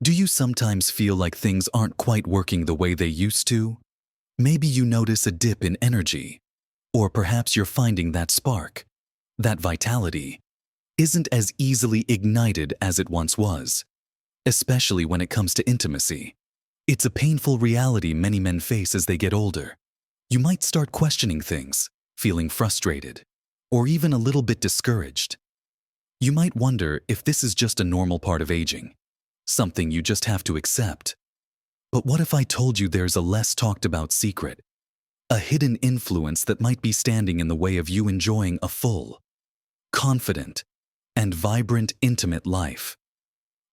Do you sometimes feel like things aren't quite working the way they used to? Maybe you notice a dip in energy, or perhaps you're finding that spark, that vitality, isn't as easily ignited as it once was, especially when it comes to intimacy. It's a painful reality many men face as they get older. You might start questioning things, feeling frustrated, or even a little bit discouraged. You might wonder if this is just a normal part of aging, something you just have to accept. But what if I told you there's a less talked about secret, a hidden influence that might be standing in the way of you enjoying a full, confident, and vibrant intimate life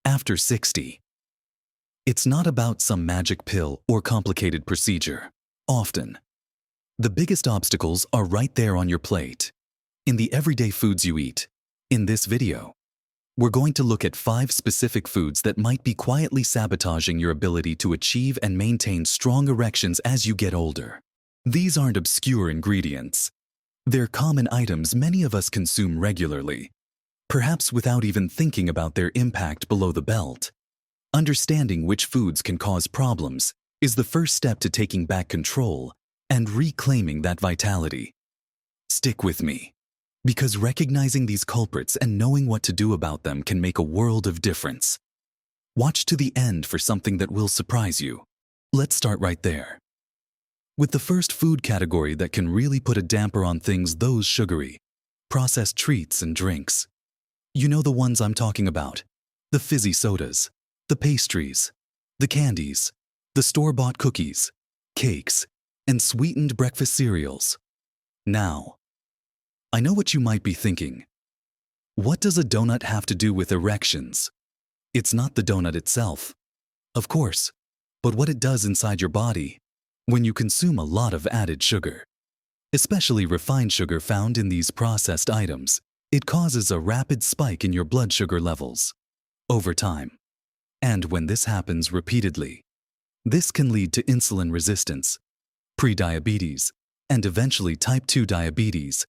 after 60? It's not about some magic pill or complicated procedure. Often, the biggest obstacles are right there on your plate, in the everyday foods you eat. In this video, we're going to look at 5 specific foods that might be quietly sabotaging your ability to achieve and maintain strong erections as you get older. These aren't obscure ingredients. They're common items many of us consume regularly, perhaps without even thinking about their impact below the belt. Understanding which foods can cause problems is the first step to taking back control and reclaiming that vitality. Stick with me, because recognizing these culprits and knowing what to do about them can make a world of difference. Watch to the end for something that will surprise you. Let's start right there, with the first food category that can really put a damper on things: those sugary, processed treats and drinks. You know the ones I'm talking about: the fizzy sodas, the pastries, the candies, the store-bought cookies, cakes, and sweetened breakfast cereals. Now, I know what you might be thinking. What does a donut have to do with erections? It's not the donut itself, of course, but what it does inside your body when you consume a lot of added sugar, especially refined sugar found in these processed items. It causes a rapid spike in your blood sugar levels over time. And when this happens repeatedly, this can lead to insulin resistance, prediabetes, and eventually type 2 diabetes.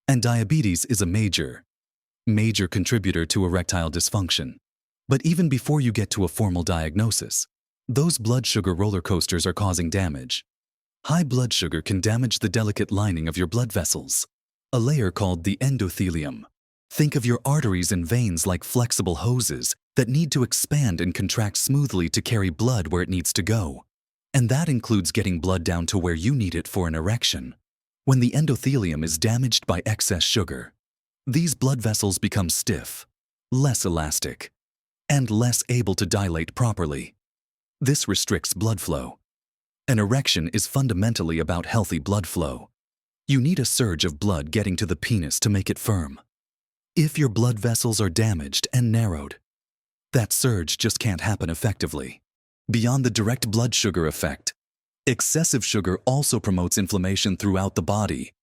And diabetes is a major contributor to erectile dysfunction. But even before you get to a formal diagnosis, those blood sugar roller coasters are causing damage. High blood sugar can damage the delicate lining of your blood vessels, a layer called the endothelium. Think of your arteries and veins like flexible hoses that need to expand and contract smoothly to carry blood where it needs to go. And that includes getting blood down to where you need it for an erection. When the endothelium is damaged by excess sugar, these blood vessels become stiff, less elastic, and less able to dilate properly. This restricts blood flow. An erection is fundamentally about healthy blood flow. You need a surge of blood getting to the penis to make it firm. If your blood vessels are damaged and narrowed, that surge just can't happen effectively. Beyond the direct blood sugar effect, excessive sugar also promotes inflammation throughout the body.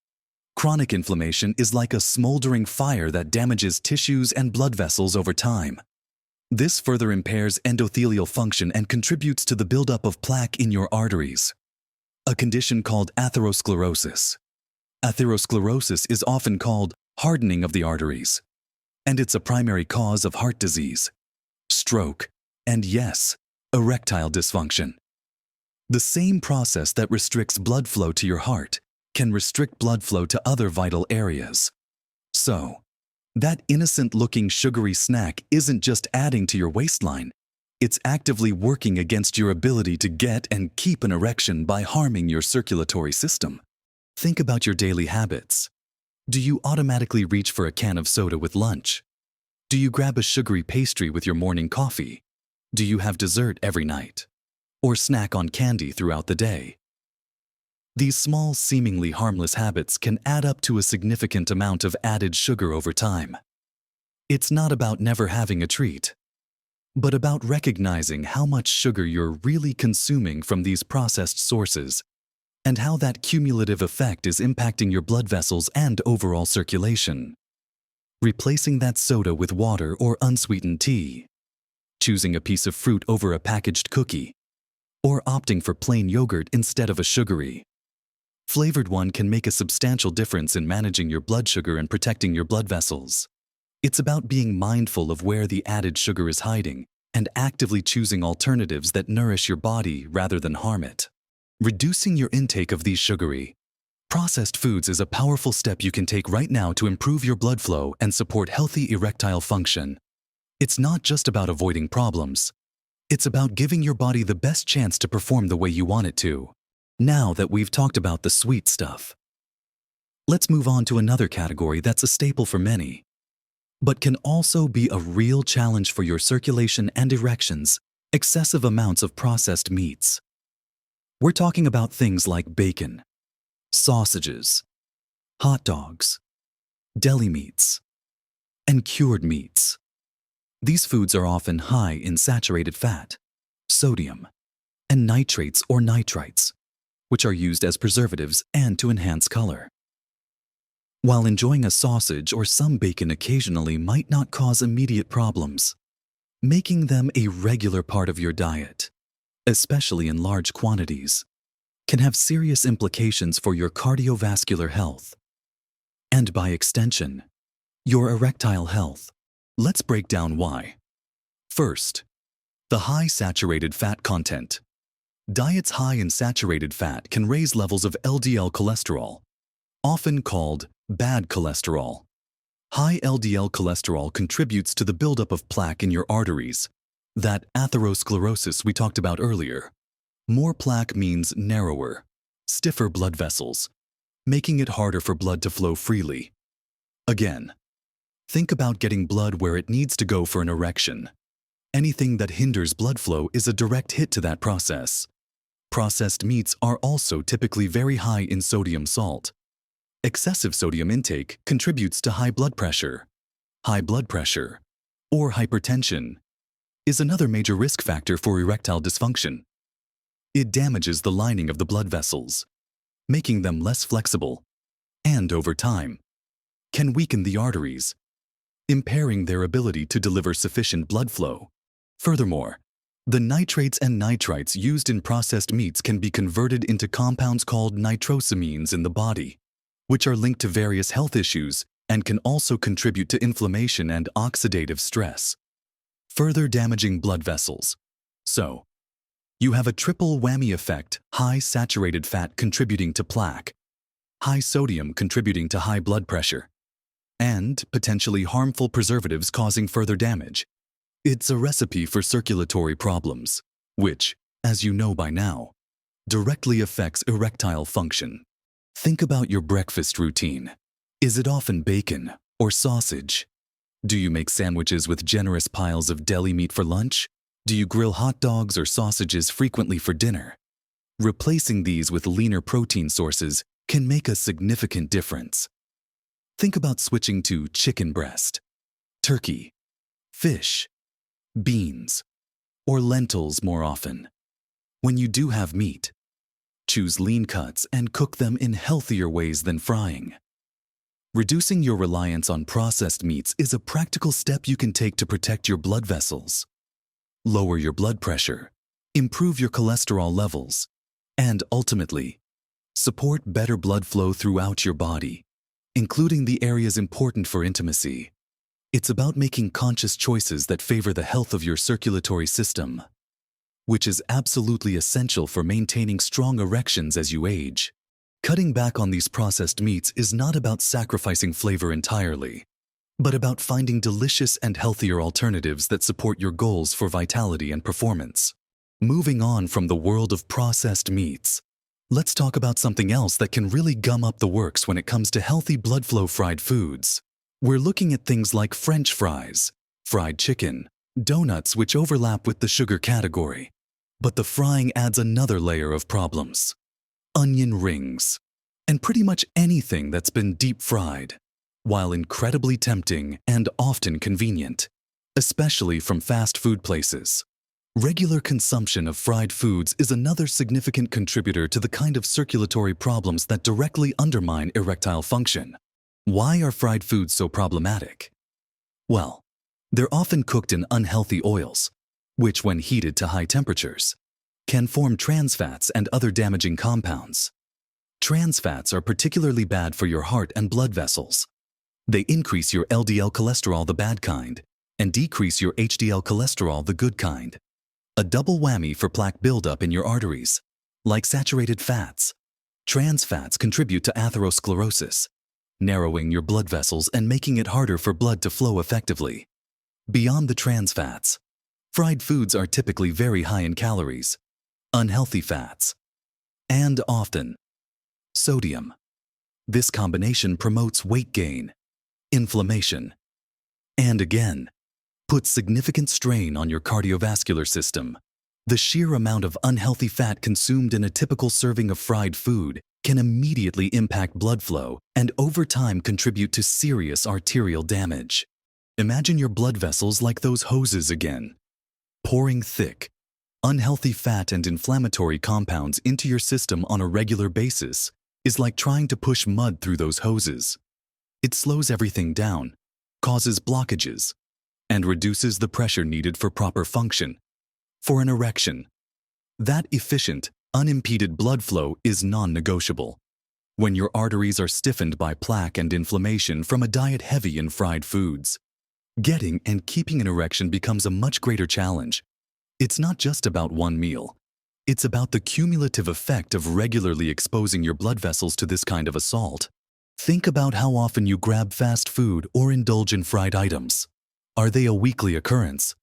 Chronic inflammation is like a smoldering fire that damages tissues and blood vessels over time. This further impairs endothelial function and contributes to the buildup of plaque in your arteries, a condition called atherosclerosis. Atherosclerosis is often called hardening of the arteries, and it's a primary cause of heart disease, stroke, and yes, erectile dysfunction. The same process that restricts blood flow to your heart can restrict blood flow to other vital areas. So, that innocent-looking sugary snack isn't just adding to your waistline, it's actively working against your ability to get and keep an erection by harming your circulatory system. Think about your daily habits. Do you automatically reach for a can of soda with lunch? Do you grab a sugary pastry with your morning coffee? Do you have dessert every night, or snack on candy throughout the day? These small, seemingly harmless habits can add up to a significant amount of added sugar over time. It's not about never having a treat, but about recognizing how much sugar you're really consuming from these processed sources, and how that cumulative effect is impacting your blood vessels and overall circulation. Replacing that soda with water or unsweetened tea, choosing a piece of fruit over a packaged cookie, or opting for plain yogurt instead of a sugary, flavored one can make a substantial difference in managing your blood sugar and protecting your blood vessels. It's about being mindful of where the added sugar is hiding and actively choosing alternatives that nourish your body rather than harm it. Reducing your intake of these sugary, processed foods is a powerful step you can take right now to improve your blood flow and support healthy erectile function. It's not just about avoiding problems. It's about giving your body the best chance to perform the way you want it to. Now that we've talked about the sweet stuff, let's move on to another category that's a staple for many, but can also be a real challenge for your circulation and erections: excessive amounts of processed meats. We're talking about things like bacon, sausages, hot dogs, deli meats, and cured meats. These foods are often high in saturated fat, sodium, and nitrates or nitrites, which are used as preservatives and to enhance color. While enjoying a sausage or some bacon occasionally might not cause immediate problems, making them a regular part of your diet, especially in large quantities, can have serious implications for your cardiovascular health and, by extension, your erectile health. Let's break down why. First, the high saturated fat content. Diets high in saturated fat can raise levels of LDL cholesterol, often called bad cholesterol. High LDL cholesterol contributes to the buildup of plaque in your arteries, that atherosclerosis we talked about earlier. More plaque means narrower, stiffer blood vessels, making it harder for blood to flow freely. Again, think about getting blood where it needs to go for an erection. Anything that hinders blood flow is a direct hit to that process. Processed meats are also typically very high in sodium salt. Excessive sodium intake contributes to high blood pressure. High blood pressure, or hypertension, is another major risk factor for erectile dysfunction. It damages the lining of the blood vessels, making them less flexible, and over time, can weaken the arteries, impairing their ability to deliver sufficient blood flow. Furthermore, the nitrates and nitrites used in processed meats can be converted into compounds called nitrosamines in the body, which are linked to various health issues and can also contribute to inflammation and oxidative stress, further damaging blood vessels. So, you have a triple whammy effect: high saturated fat contributing to plaque, high sodium contributing to high blood pressure, and potentially harmful preservatives causing further damage. It's a recipe for circulatory problems, which, as you know by now, directly affects erectile function. Think about your breakfast routine. Is it often bacon or sausage? Do you make sandwiches with generous piles of deli meat for lunch? Do you grill hot dogs or sausages frequently for dinner? Replacing these with leaner protein sources can make a significant difference. Think about switching to chicken breast, turkey, fish, beans, or lentils more often. When you do have meat, choose lean cuts and cook them in healthier ways than frying. Reducing your reliance on processed meats is a practical step you can take to protect your blood vessels, lower your blood pressure, improve your cholesterol levels, and ultimately, support better blood flow throughout your body, including the areas important for intimacy. It's about making conscious choices that favor the health of your circulatory system, which is absolutely essential for maintaining strong erections as you age. Cutting back on these processed meats is not about sacrificing flavor entirely, but about finding delicious and healthier alternatives that support your goals for vitality and performance. Moving on from the world of processed meats, let's talk about something else that can really gum up the works when it comes to healthy blood flow: fried foods. We're looking at things like French fries, fried chicken, donuts, which overlap with the sugar category. But the frying adds another layer of problems: onion rings, and pretty much anything that's been deep fried. While incredibly tempting and often convenient, especially from fast food places, regular consumption of fried foods is another significant contributor to the kind of circulatory problems that directly undermine erectile function. Why are fried foods so problematic? Well, they're often cooked in unhealthy oils, which, when heated to high temperatures, can form trans fats and other damaging compounds. Trans fats are particularly bad for your heart and blood vessels. They increase your LDL cholesterol, the bad kind, and decrease your HDL cholesterol, the good kind. A double whammy for plaque buildup in your arteries. Like saturated fats, trans fats contribute to atherosclerosis, narrowing your blood vessels and making it harder for blood to flow effectively. Beyond the trans fats, fried foods are typically very high in calories, unhealthy fats, and often sodium. This combination promotes weight gain, inflammation, and again, puts significant strain on your cardiovascular system. The sheer amount of unhealthy fat consumed in a typical serving of fried food can immediately impact blood flow and over time contribute to serious arterial damage. Imagine your blood vessels like those hoses again. Pouring thick, unhealthy fat and inflammatory compounds into your system on a regular basis is like trying to push mud through those hoses. It slows everything down, causes blockages, and reduces the pressure needed for proper function. For an erection, that efficient, unimpeded blood flow is non-negotiable. When your arteries are stiffened by plaque and inflammation from a diet heavy in fried foods, getting and keeping an erection becomes a much greater challenge. It's not just about one meal. It's about the cumulative effect of regularly exposing your blood vessels to this kind of assault. Think about how often you grab fast food or indulge in fried items. Are they a weekly occurrence?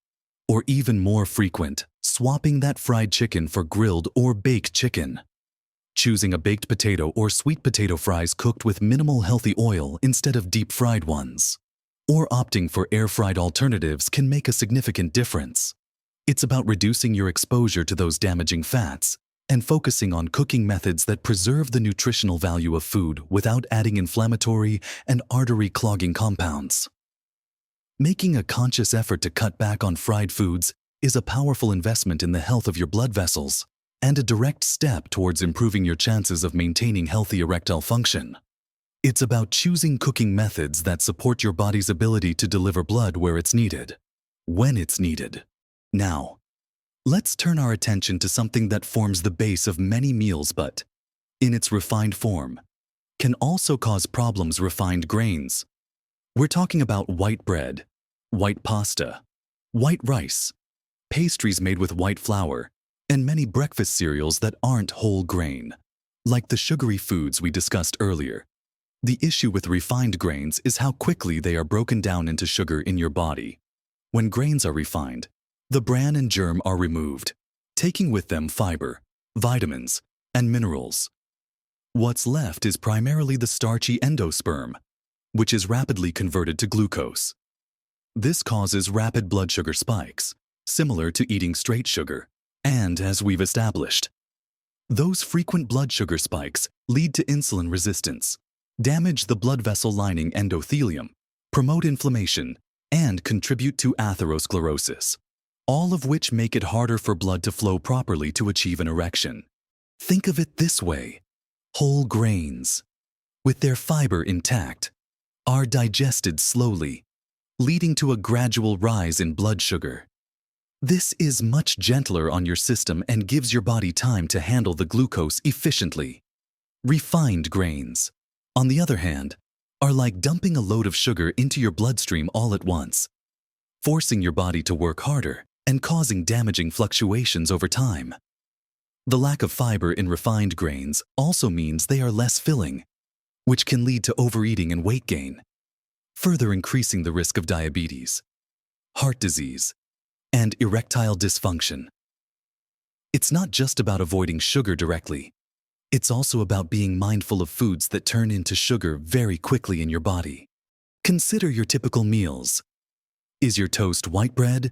Or even more frequent, swapping that fried chicken for grilled or baked chicken? Choosing a baked potato or sweet potato fries cooked with minimal healthy oil instead of deep-fried ones. Or opting for air-fried alternatives can make a significant difference. It's about reducing your exposure to those damaging fats and focusing on cooking methods that preserve the nutritional value of food without adding inflammatory and artery-clogging compounds. Making a conscious effort to cut back on fried foods is a powerful investment in the health of your blood vessels and a direct step towards improving your chances of maintaining healthy erectile function. It's about choosing cooking methods that support your body's ability to deliver blood where it's needed, when it's needed. Now, let's turn our attention to something that forms the base of many meals but, in its refined form, can also cause problems: refined grains. We're talking about white bread, white pasta, white rice, pastries made with white flour, and many breakfast cereals that aren't whole grain, like the sugary foods we discussed earlier. The issue with refined grains is how quickly they are broken down into sugar in your body. When grains are refined, the bran and germ are removed, taking with them fiber, vitamins, and minerals. What's left is primarily the starchy endosperm, which is rapidly converted to glucose. This causes rapid blood sugar spikes, similar to eating straight sugar, and as we've established, those frequent blood sugar spikes lead to insulin resistance, damage the blood vessel lining endothelium, promote inflammation, and contribute to atherosclerosis, all of which make it harder for blood to flow properly to achieve an erection. Think of it this way: whole grains, with their fiber intact, are digested slowly, leading to a gradual rise in blood sugar. This is much gentler on your system and gives your body time to handle the glucose efficiently. Refined grains, on the other hand, are like dumping a load of sugar into your bloodstream all at once, forcing your body to work harder and causing damaging fluctuations over time. The lack of fiber in refined grains also means they are less filling, which can lead to overeating and weight gain, further increasing the risk of diabetes, heart disease, and erectile dysfunction. It's not just about avoiding sugar directly. It's also about being mindful of foods that turn into sugar very quickly in your body. Consider your typical meals. Is your toast white bread?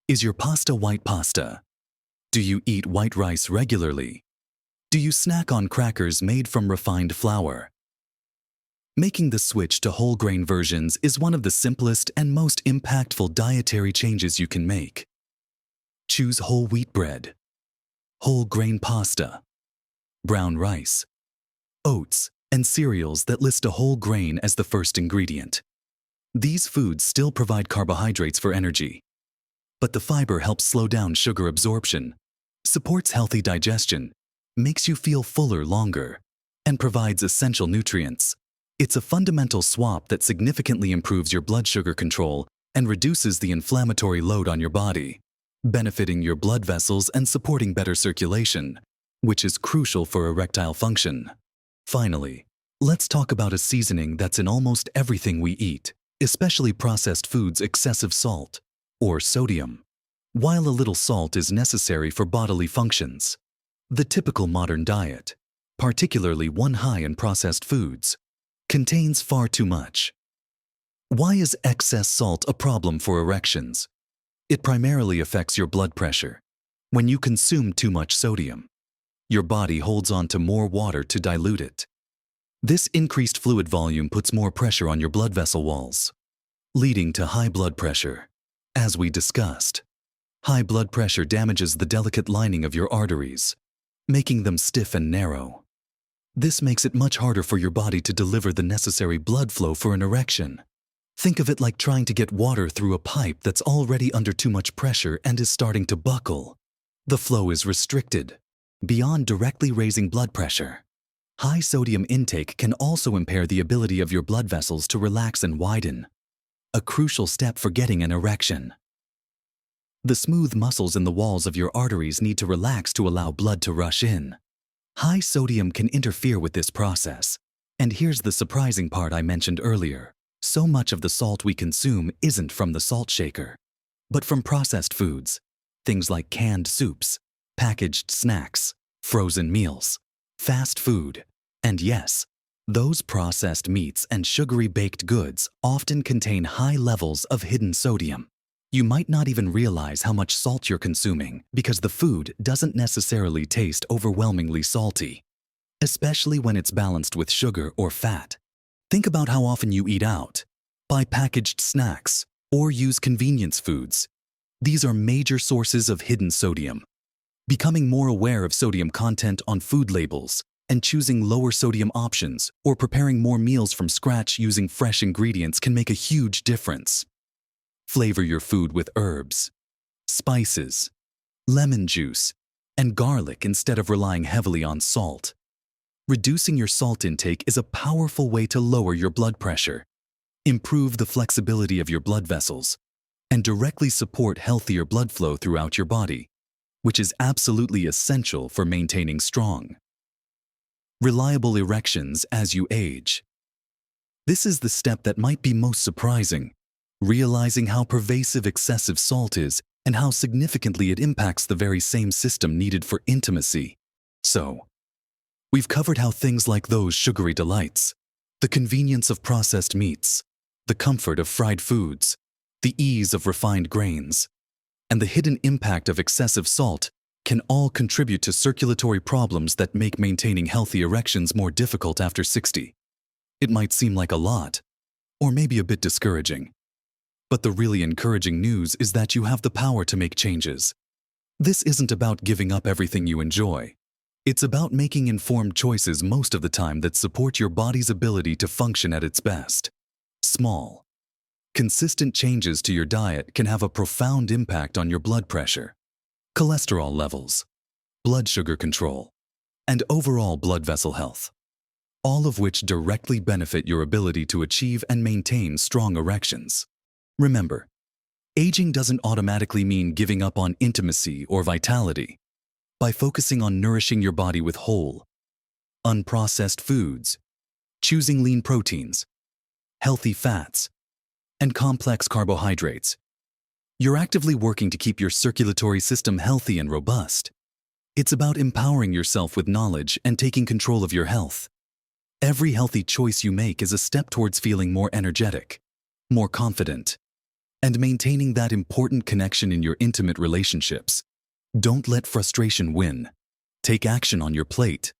Is your pasta white pasta? Do you eat white rice regularly? Do you snack on crackers made from refined flour? Making the switch to whole grain versions is one of the simplest and most impactful dietary changes you can make. Choose whole wheat bread, whole grain pasta, brown rice, oats, and cereals that list a whole grain as the first ingredient. These foods still provide carbohydrates for energy, but the fiber helps slow down sugar absorption, supports healthy digestion, makes you feel fuller longer, and provides essential nutrients. It's a fundamental swap that significantly improves your blood sugar control and reduces the inflammatory load on your body, benefiting your blood vessels and supporting better circulation, which is crucial for erectile function. Finally, let's talk about a seasoning that's in almost everything we eat, especially processed foods: excessive salt, or sodium. While a little salt is necessary for bodily functions, the typical modern diet, particularly one high in processed foods, contains far too much. Why is excess salt a problem for erections? It primarily affects your blood pressure. When you consume too much sodium, your body holds on to more water to dilute it. This increased fluid volume puts more pressure on your blood vessel walls, leading to high blood pressure. As we discussed, high blood pressure damages the delicate lining of your arteries, making them stiff and narrow. This makes it much harder for your body to deliver the necessary blood flow for an erection. Think of it like trying to get water through a pipe that's already under too much pressure and is starting to buckle. The flow is restricted, beyond directly raising blood pressure. High sodium intake can also impair the ability of your blood vessels to relax and widen, a crucial step for getting an erection. The smooth muscles in the walls of your arteries need to relax to allow blood to rush in. High sodium can interfere with this process. And here's the surprising part I mentioned earlier. So much of the salt we consume isn't from the salt shaker, but from processed foods, things like canned soups, packaged snacks, frozen meals, fast food, and yes, those processed meats and sugary baked goods often contain high levels of hidden sodium. You might not even realize how much salt you're consuming because the food doesn't necessarily taste overwhelmingly salty, especially when it's balanced with sugar or fat. Think about how often you eat out, buy packaged snacks, or use convenience foods. These are major sources of hidden sodium. Becoming more aware of sodium content on food labels and choosing lower sodium options or preparing more meals from scratch using fresh ingredients can make a huge difference. Flavor your food with herbs, spices, lemon juice, and garlic instead of relying heavily on salt. Reducing your salt intake is a powerful way to lower your blood pressure, improve the flexibility of your blood vessels, and directly support healthier blood flow throughout your body, which is absolutely essential for maintaining strong, reliable erections as you age. This is the step that might be most surprising, realizing how pervasive excessive salt is and how significantly it impacts the very same system needed for intimacy. So, we've covered how things like those sugary delights, the convenience of processed meats, the comfort of fried foods, the ease of refined grains, and the hidden impact of excessive salt can all contribute to circulatory problems that make maintaining healthy erections more difficult after 60. It might seem like a lot, or maybe a bit discouraging. But the really encouraging news is that you have the power to make changes. This isn't about giving up everything you enjoy. It's about making informed choices most of the time that support your body's ability to function at its best. Small, consistent changes to your diet can have a profound impact on your blood pressure, cholesterol levels, blood sugar control, and overall blood vessel health, all of which directly benefit your ability to achieve and maintain strong erections. Remember, aging doesn't automatically mean giving up on intimacy or vitality. By focusing on nourishing your body with whole, unprocessed foods, choosing lean proteins, healthy fats, and complex carbohydrates, you're actively working to keep your circulatory system healthy and robust. It's about empowering yourself with knowledge and taking control of your health. Every healthy choice you make is a step towards feeling more energetic, more confident, and maintaining that important connection in your intimate relationships. Don't let frustration win. Take action on your plate.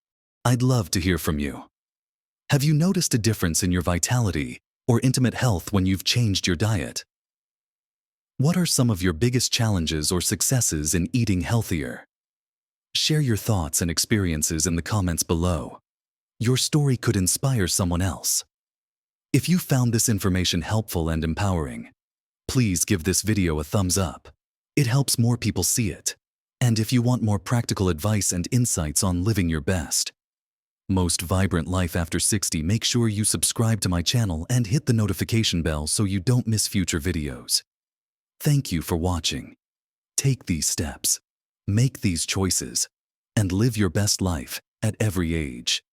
I'd love to hear from you. Have you noticed a difference in your vitality or intimate health when you've changed your diet? What are some of your biggest challenges or successes in eating healthier? Share your thoughts and experiences in the comments below. Your story could inspire someone else. If you found this information helpful and empowering, please give this video a thumbs up. It helps more people see it. And if you want more practical advice and insights on living your best, most vibrant life after 60, make sure you subscribe to my channel and hit the notification bell so you don't miss future videos. Thank you for watching. Take these steps, make these choices, and live your best life at every age.